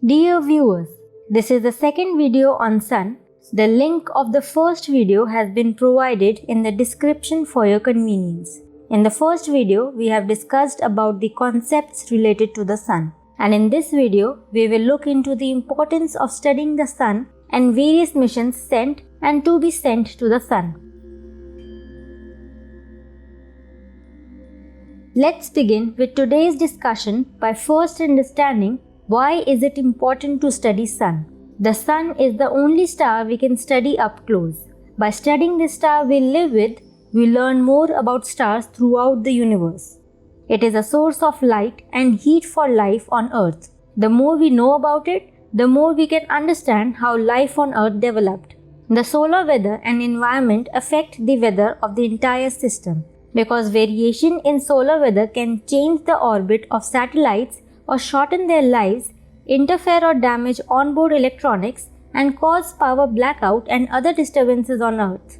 Dear viewers, this is the second video on Sun. The link of the first video has been provided in the description for your convenience. In the first video, we have discussed about the concepts related to the Sun. And in this video, we will look into the importance of studying the Sun and various missions sent and to be sent to the Sun. Let's begin with today's discussion by first understanding why is it important to study Sun. The Sun is the only star we can study up close. By studying the star we live with, we learn more about stars throughout the universe. It is a source of light and heat for life on Earth. The more we know about it, the more we can understand how life on Earth developed. The solar weather and environment affect the weather of the entire system. Because variation in solar weather can change the orbit of satellites or shorten their lives, interfere or damage onboard electronics, and cause power blackout and other disturbances on Earth.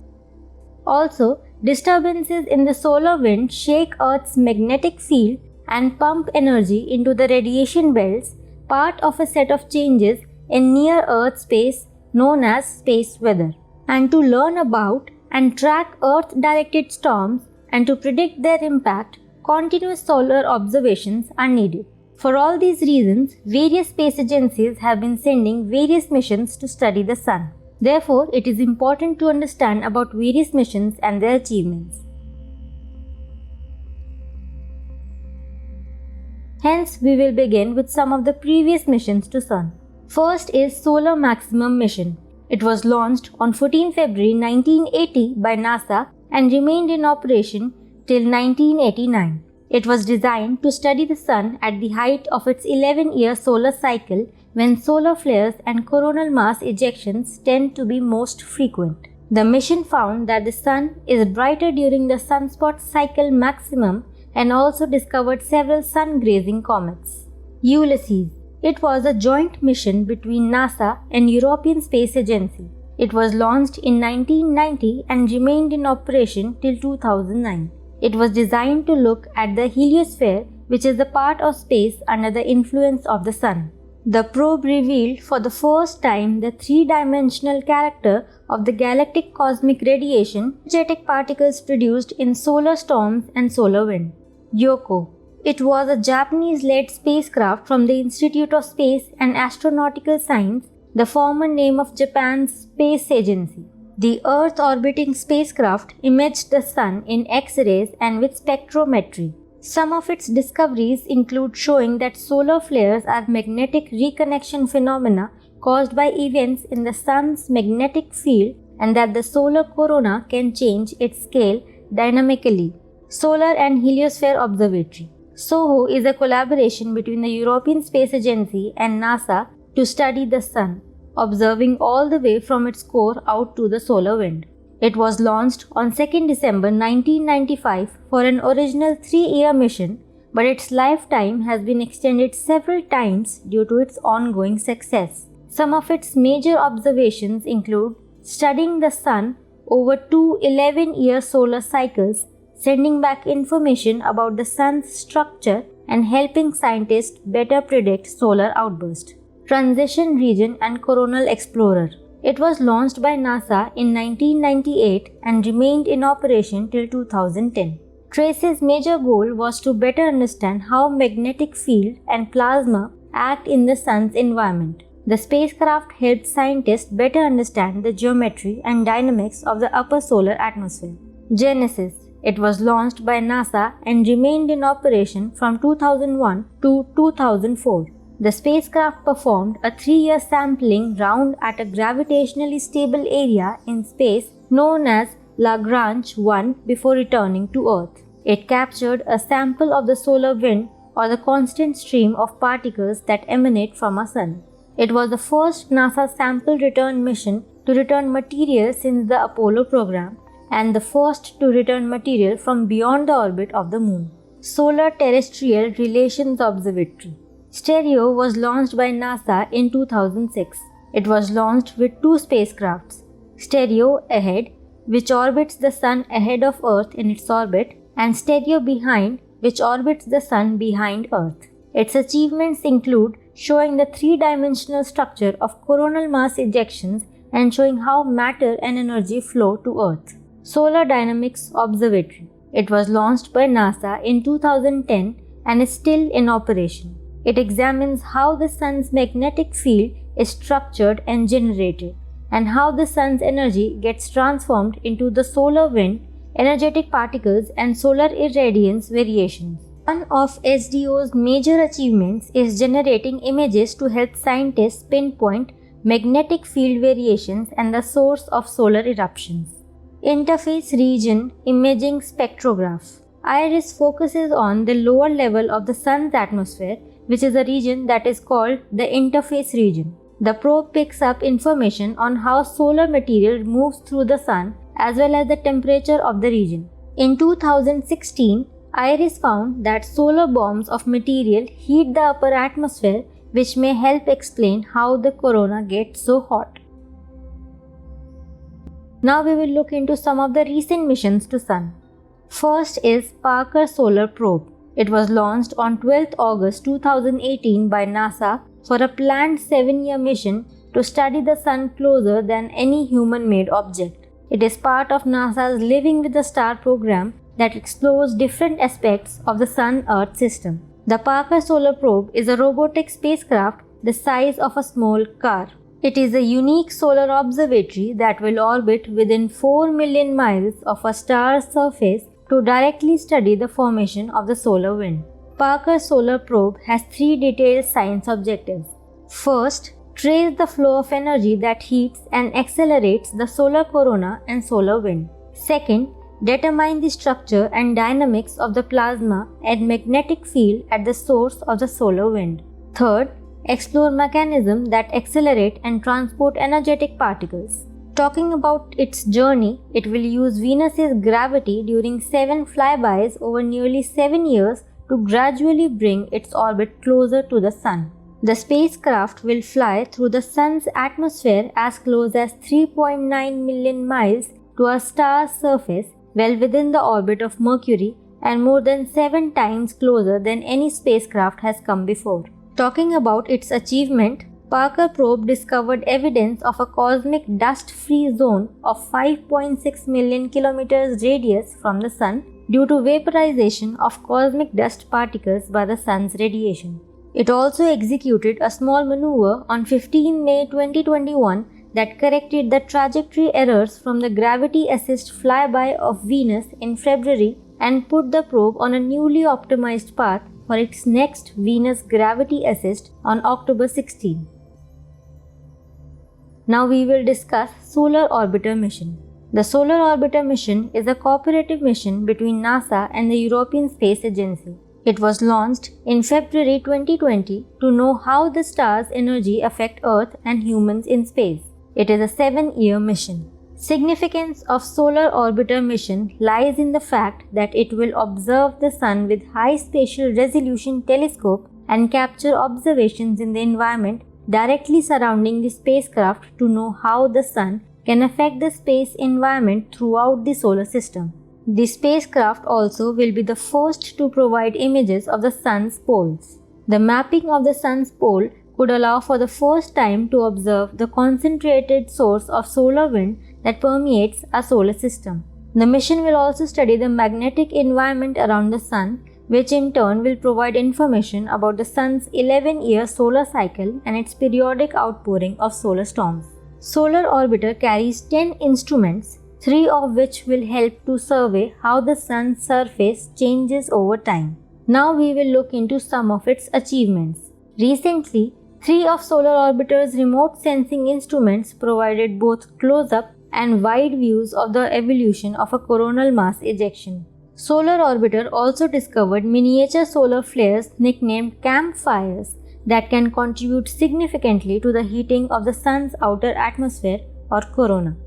Also, disturbances in the solar wind shake Earth's magnetic field and pump energy into the radiation belts, part of a set of changes in near-Earth space known as space weather. And to learn about and track Earth-directed storms and to predict their impact, continuous solar observations are needed. For all these reasons, various space agencies have been sending various missions to study the Sun. Therefore, it is important to understand about various missions and their achievements. Hence, we will begin with some of the previous missions to Sun. First is Solar Maximum mission. It was launched on 14 February 1980 by NASA and remained in operation till 1989. It was designed to study the Sun at the height of its 11-year solar cycle when solar flares and coronal mass ejections tend to be most frequent. The mission found that the Sun is brighter during the sunspot cycle maximum and also discovered several sun-grazing comets. Ulysses. It was a joint mission between NASA and European Space Agency. It was launched in 1990 and remained in operation till 2009. It was designed to look at the heliosphere, which is the part of space under the influence of the Sun. The probe revealed for the first time the three-dimensional character of the galactic cosmic radiation, energetic particles produced in solar storms and solar wind. Yohkoh. It was a Japanese-led spacecraft from the Institute of Space and Astronautical Science, the former name of Japan's space agency. The Earth-orbiting spacecraft imaged the Sun in X-rays and with spectrometry. Some of its discoveries include showing that solar flares are magnetic reconnection phenomena caused by events in the Sun's magnetic field and that the solar corona can change its scale dynamically. Solar and Heliosphere Observatory. SOHO is a collaboration between the European Space Agency and NASA to study the Sun, observing all the way from its core out to the solar wind. It was launched on 2nd December 1995 for an original 3-year mission, but its lifetime has been extended several times due to its ongoing success. Some of its major observations include studying the Sun over two 11-year solar cycles, sending back information about the Sun's structure and helping scientists better predict solar outbursts. Transition Region and Coronal Explorer. It was launched by NASA in 1998 and remained in operation till 2010. TRACE's major goal was to better understand how magnetic field and plasma act in the Sun's environment. The spacecraft helped scientists better understand the geometry and dynamics of the upper solar atmosphere. Genesis. It was launched by NASA and remained in operation from 2001 to 2004. The spacecraft performed a 3-year sampling round at a gravitationally stable area in space known as Lagrange 1 before returning to Earth. It captured a sample of the solar wind or the constant stream of particles that emanate from our Sun. It was the first NASA sample return mission to return material since the Apollo program and the first to return material from beyond the orbit of the Moon. Solar Terrestrial Relations Observatory. STEREO was launched by NASA in 2006. It was launched with two spacecrafts, STEREO Ahead, which orbits the Sun ahead of Earth in its orbit, and STEREO Behind, which orbits the Sun behind Earth. Its achievements include showing the three-dimensional structure of coronal mass ejections and showing how matter and energy flow to Earth. Solar Dynamics Observatory. It was launched by NASA in 2010 and is still in operation. It examines how the Sun's magnetic field is structured and generated, and how the Sun's energy gets transformed into the solar wind, energetic particles, and solar irradiance variations. One of SDO's major achievements is generating images to help scientists pinpoint magnetic field variations and the source of solar eruptions. Interface Region Imaging Spectrograph. IRIS focuses on the lower level of the Sun's atmosphere, which is a region that is called the interface region. The probe picks up information on how solar material moves through the Sun as well as the temperature of the region. In 2016, IRIS found that solar bombs of material heat the upper atmosphere, which may help explain how the corona gets so hot. Now we will look into some of the recent missions to Sun. First is Parker Solar Probe. It was launched on 12th August 2018 by NASA for a planned 7-year mission to study the Sun closer than any human-made object. It is part of NASA's Living with the Star program that explores different aspects of the Sun-Earth system. The Parker Solar Probe is a robotic spacecraft the size of a small car. It is a unique solar observatory that will orbit within 4 million miles of a star's surface to directly study the formation of the solar wind. Parker Solar Probe has 3 detailed science objectives. First, trace the flow of energy that heats and accelerates the solar corona and solar wind. Second, determine the structure and dynamics of the plasma and magnetic field at the source of the solar wind. Third, explore mechanisms that accelerate and transport energetic particles. Talking about its journey, it will use Venus's gravity during 7 flybys over nearly 7 years to gradually bring its orbit closer to the Sun. The spacecraft will fly through the Sun's atmosphere as close as 3.9 million miles to a star's surface, well within the orbit of Mercury and more than 7 times closer than any spacecraft has come before. Talking about its achievement, Parker Probe discovered evidence of a cosmic dust-free zone of 5.6 million kilometers radius from the Sun due to vaporization of cosmic dust particles by the Sun's radiation. It also executed a small maneuver on 15 May 2021 that corrected the trajectory errors from the gravity assist flyby of Venus in February and put the probe on a newly optimized path for its next Venus gravity assist on October 16. Now we will discuss Solar Orbiter mission. The Solar Orbiter mission is a cooperative mission between NASA and the European Space Agency. It was launched in February 2020 to know how the star's energy affects Earth and humans in space. It is a 7-year mission. Significance of Solar Orbiter mission lies in the fact that it will observe the Sun with high spatial resolution telescope and capture observations in the environment directly surrounding the spacecraft to know how the Sun can affect the space environment throughout the solar system. The spacecraft also will be the first to provide images of the Sun's poles. The mapping of the Sun's pole could allow for the first time to observe the concentrated source of solar wind that permeates our solar system. The mission will also study the magnetic environment around the Sun, which in turn will provide information about the Sun's 11-year solar cycle and its periodic outpouring of solar storms. Solar Orbiter carries 10 instruments, 3 of which will help to survey how the Sun's surface changes over time. Now we will look into some of its achievements. Recently, 3 of Solar Orbiter's remote sensing instruments provided both close-up and wide views of the evolution of a coronal mass ejection. Solar Orbiter also discovered miniature solar flares nicknamed campfires that can contribute significantly to the heating of the Sun's outer atmosphere or corona.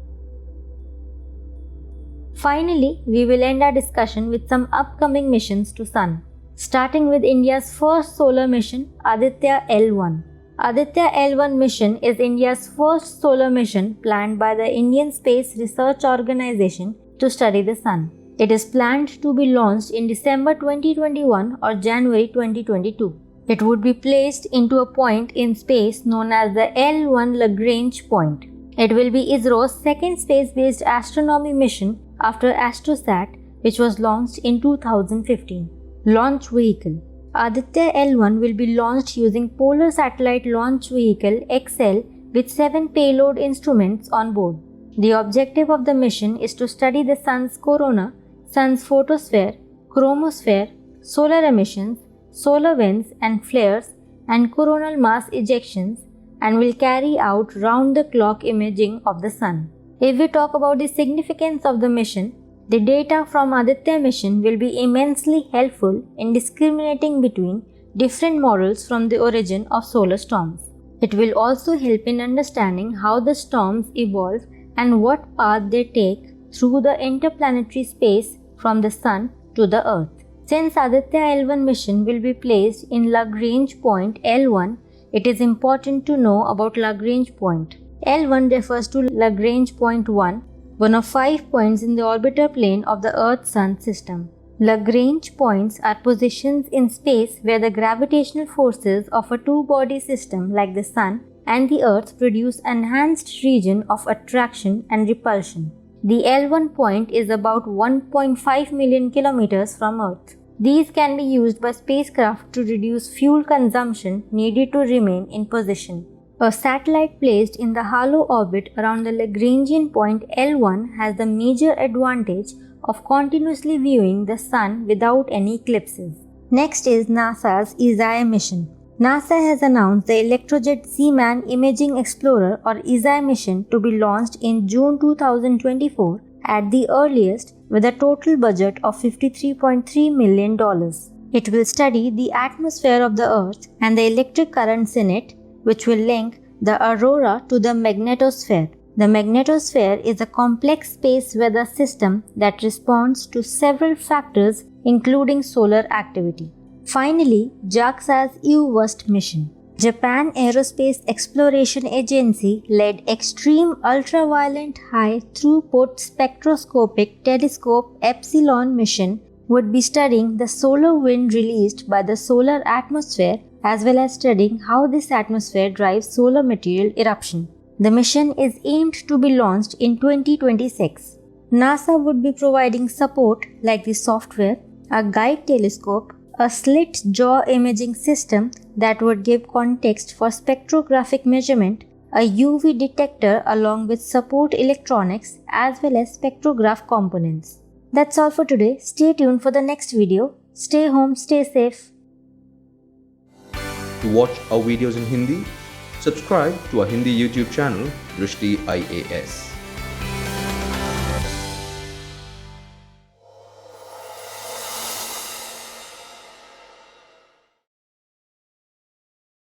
Finally, we will end our discussion with some upcoming missions to Sun, starting with India's first solar mission, Aditya L1. Aditya L1 mission is India's first solar mission planned by the Indian Space Research Organization to study the Sun. It is planned to be launched in December 2021 or January 2022. It would be placed into a point in space known as the L1 Lagrange point. It will be ISRO's second space-based astronomy mission after AstroSat, which was launched in 2015. Launch Vehicle. Aditya L1 will be launched using Polar Satellite Launch Vehicle XL with 7 payload instruments on board. The objective of the mission is to study the Sun's corona, Sun's photosphere, chromosphere, solar emissions, solar winds and flares, and coronal mass ejections, and will carry out round-the-clock imaging of the Sun. If we talk about the significance of the mission, the data from Aditya mission will be immensely helpful in discriminating between different models from the origin of solar storms. It will also help in understanding how the storms evolve and what path they take through the interplanetary space from the Sun to the Earth. Since Aditya L1 mission will be placed in Lagrange point L1, it is important to know about Lagrange point. L1 refers to Lagrange point 1, one of 5 points in the orbital plane of the Earth-Sun system. Lagrange points are positions in space where the gravitational forces of a two-body system like the Sun and the Earth produce an enhanced region of attraction and repulsion. The L1 point is about 1.5 million kilometers from Earth. These can be used by spacecraft to reduce fuel consumption needed to remain in position. A satellite placed in the hollow orbit around the Lagrangian point L1 has the major advantage of continuously viewing the Sun without any eclipses. Next is NASA's ESA mission. NASA has announced the Electrojet Z-Man Imaging Explorer or ESA mission to be launched in June 2024 at the earliest with a total budget of $53.3 million. It will study the atmosphere of the Earth and the electric currents in it, which will link the aurora to the magnetosphere. The magnetosphere is a complex space weather system that responds to several factors including solar activity. Finally, JAXA's EUVEST mission. Japan Aerospace Exploration Agency led Extreme Ultraviolet High Throughput Spectroscopic Telescope Epsilon mission would be studying the solar wind released by the solar atmosphere as well as studying how this atmosphere drives solar material eruption. The mission is aimed to be launched in 2026. NASA would be providing support like the software, a guide telescope, a slit jaw imaging system that would give context for spectrographic measurement, a UV detector along with support electronics as well as spectrograph components. That's all for today. Stay tuned for the next video. Stay home, stay safe. To watch our videos in Hindi, subscribe to our Hindi YouTube channel Drishti IAS.